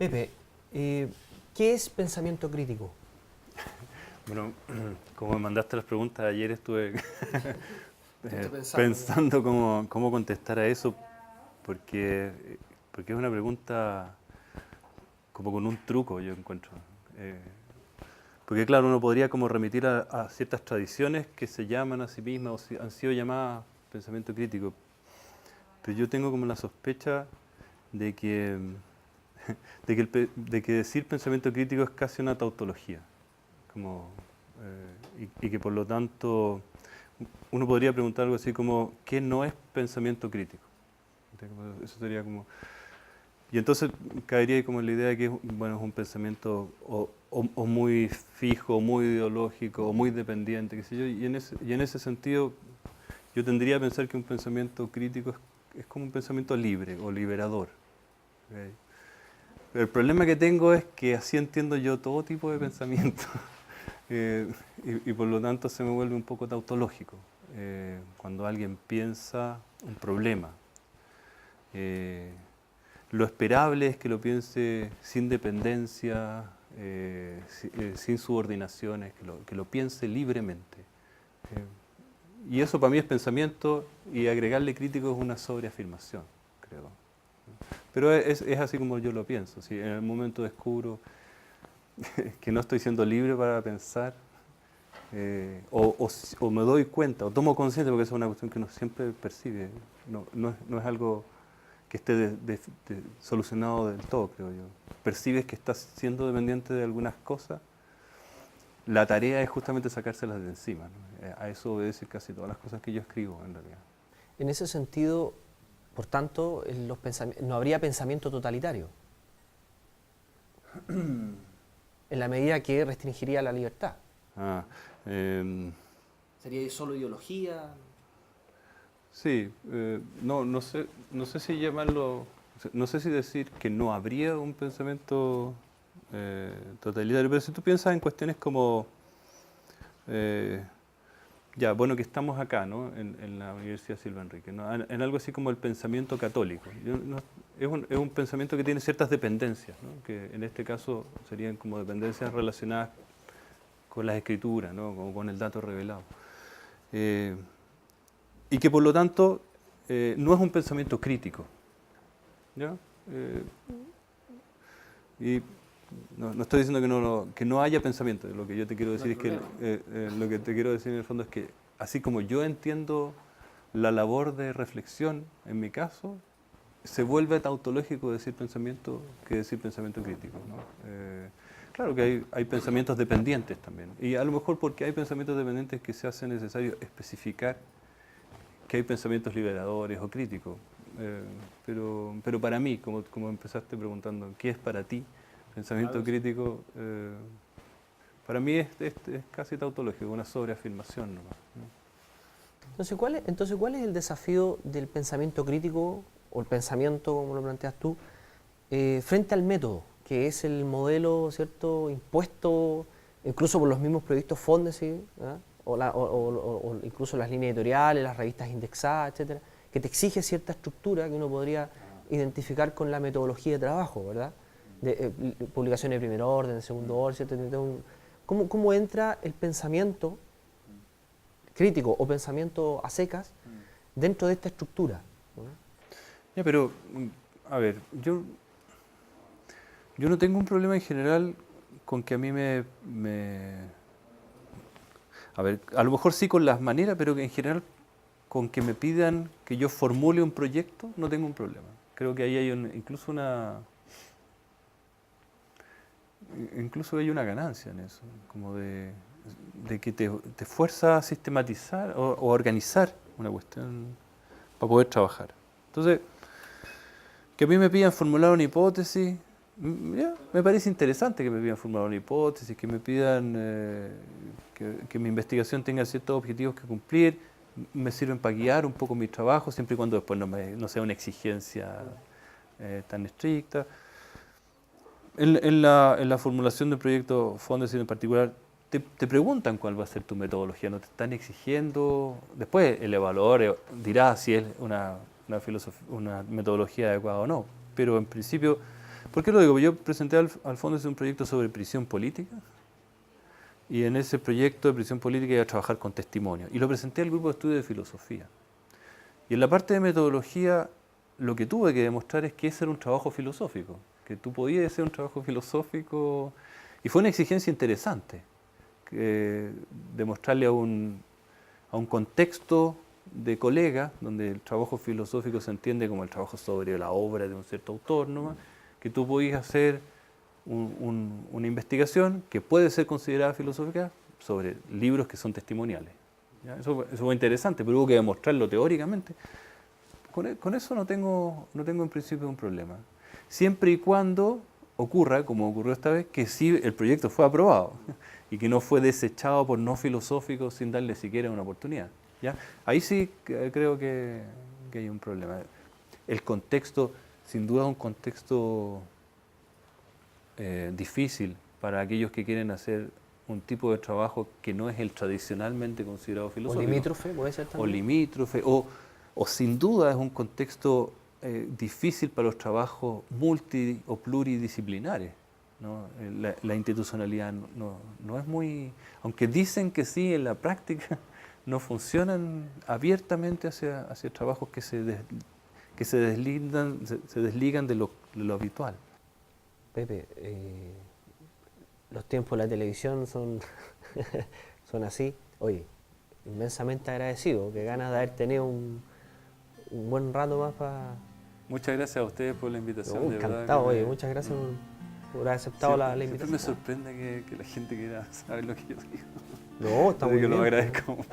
Pepe, ¿qué es pensamiento crítico? Bueno, como me mandaste las preguntas, ayer estuve pensando. pensando cómo contestar a eso, porque es una pregunta como con un truco, yo encuentro. Porque claro, uno podría como remitir a ciertas tradiciones que se llaman a sí mismas o han sido llamadas pensamiento crítico. Pero yo tengo como la sospecha de que, de que decir pensamiento crítico es casi una tautología. Como, y que por lo tanto uno podría preguntar algo así como ¿qué no es pensamiento crítico? Eso sería como... Y entonces caería como en la idea de que bueno, es un pensamiento o muy fijo, muy ideológico, o muy dependiente, qué sé yo, y en ese sentido yo tendría a pensar que un pensamiento crítico es como un pensamiento libre o liberador. ¿Okay? Pero el problema que tengo es que así entiendo yo todo tipo de pensamiento. Y por lo tanto se me vuelve un poco tautológico. Cuando alguien piensa un problema, lo esperable es que lo piense sin dependencia, sin subordinaciones, que lo piense libremente. Y eso para mí es pensamiento, y agregarle crítico es una sobreafirmación, creo. Pero es así como yo lo pienso. Si en el momento descubro que no estoy siendo libre para pensar, o me doy cuenta, o tomo conciencia, porque esa es una cuestión que uno siempre percibe, no es algo que esté solucionado del todo, creo yo. Percibes que estás siendo dependiente de algunas cosas, la tarea es justamente sacárselas de encima, ¿no? A eso obedece casi todas las cosas que yo escribo, en realidad. En ese sentido, por tanto, no habría pensamiento totalitario, en la medida que restringiría la libertad. Ah, eh, ¿Sería solo ideología? sí, no sé si llamarlo, no sé si decir que no habría un pensamiento totalitario, pero si tú piensas en cuestiones como, ya, bueno, que estamos acá, ¿no? En la Universidad Silva Enrique, ¿no? En algo así como el pensamiento católico. Es un pensamiento que tiene ciertas dependencias, ¿no? Que en este caso serían como dependencias relacionadas con las escrituras, ¿no? Como con el dato revelado. Y que por lo tanto no es un pensamiento crítico, ¿ya? Y no estoy diciendo que no haya pensamiento, lo que yo te quiero decir es que lo que te quiero decir en el fondo es que así como yo entiendo la labor de reflexión, en mi caso, se vuelve tautológico decir pensamiento que decir pensamiento crítico, ¿no? Claro que hay pensamientos dependientes también, y a lo mejor porque hay pensamientos dependientes que se hace necesario especificar que hay pensamientos liberadores o críticos. Pero para mí, como empezaste preguntando, ¿qué es para ti pensamiento crítico? Para mí es casi tautológico, una sobreafirmación nomás, ¿no? Entonces, ¿cuál es el desafío del pensamiento crítico, o el pensamiento, como lo planteas tú, frente al método, que es el modelo, ¿cierto?, impuesto incluso por los mismos proyectos Fondesit, ¿ah? o incluso las líneas editoriales, las revistas indexadas, etcétera, que te exige cierta estructura que uno podría identificar con la metodología de trabajo, ¿verdad? De publicaciones de primer orden, de segundo orden, ¿cierto? ¿Cómo entra el pensamiento crítico o pensamiento a secas dentro de esta estructura? ¿No? Ya, pero, a ver, yo no tengo un problema en general con que a mí a ver, a lo mejor sí con las maneras, pero que en general con que me pidan que yo formule un proyecto, no tengo un problema. Creo que ahí hay incluso hay una ganancia en eso, como de que te fuerza a sistematizar o a organizar una cuestión para poder trabajar. Entonces, que a mí me pidan formular una hipótesis, ya, me parece interesante que me pidan formular una hipótesis, que me pidan que mi investigación tenga ciertos objetivos que cumplir, me sirven para guiar un poco mi trabajo, siempre y cuando después no sea una exigencia tan estricta. En la formulación del proyecto Fondesit en particular, te preguntan cuál va a ser tu metodología, no te están exigiendo. Después el evaluador dirá si es una metodología adecuada o no, pero en principio ¿Por qué lo digo? Yo presenté al fondo un proyecto sobre prisión política y en ese proyecto de prisión política iba a trabajar con testimonio y lo presenté al grupo de estudio de filosofía. Y en la parte de metodología lo que tuve que demostrar es que ese era un trabajo filosófico, que tú podías hacer un trabajo filosófico y fue una exigencia interesante, demostrarle a un contexto de colegas, donde el trabajo filosófico se entiende como el trabajo sobre la obra de un cierto autor, ¿no? Que tú podías hacer una investigación que puede ser considerada filosófica sobre libros que son testimoniales. ¿Ya? Eso fue interesante, pero hubo que demostrarlo teóricamente. Con eso no tengo en principio un problema. Siempre y cuando ocurra, como ocurrió esta vez, que sí el proyecto fue aprobado y que no fue desechado por no filosóficos sin darle siquiera una oportunidad. ¿Ya? Ahí sí creo que hay un problema. El contexto, sin duda, es un contexto difícil para aquellos que quieren hacer un tipo de trabajo que no es el tradicionalmente considerado filosófico. O limítrofe, puede ser también. O limítrofe, o sin duda es un contexto difícil para los trabajos multi o pluridisciplinares, ¿no? La institucionalidad no es muy... Aunque dicen que sí, en la práctica no funcionan abiertamente hacia trabajos que se desligan de lo habitual. Pepe, los tiempos de la televisión son, son así. Oye, inmensamente agradecido, que ganas de haber tenido un buen rato más para... Muchas gracias a ustedes por la invitación. De encantado, verdad oye, muchas gracias por haber aceptado la invitación. Siempre me sorprende que la gente quiera saber lo que yo digo. No, está muy Así que bien. lo agradezco mucho.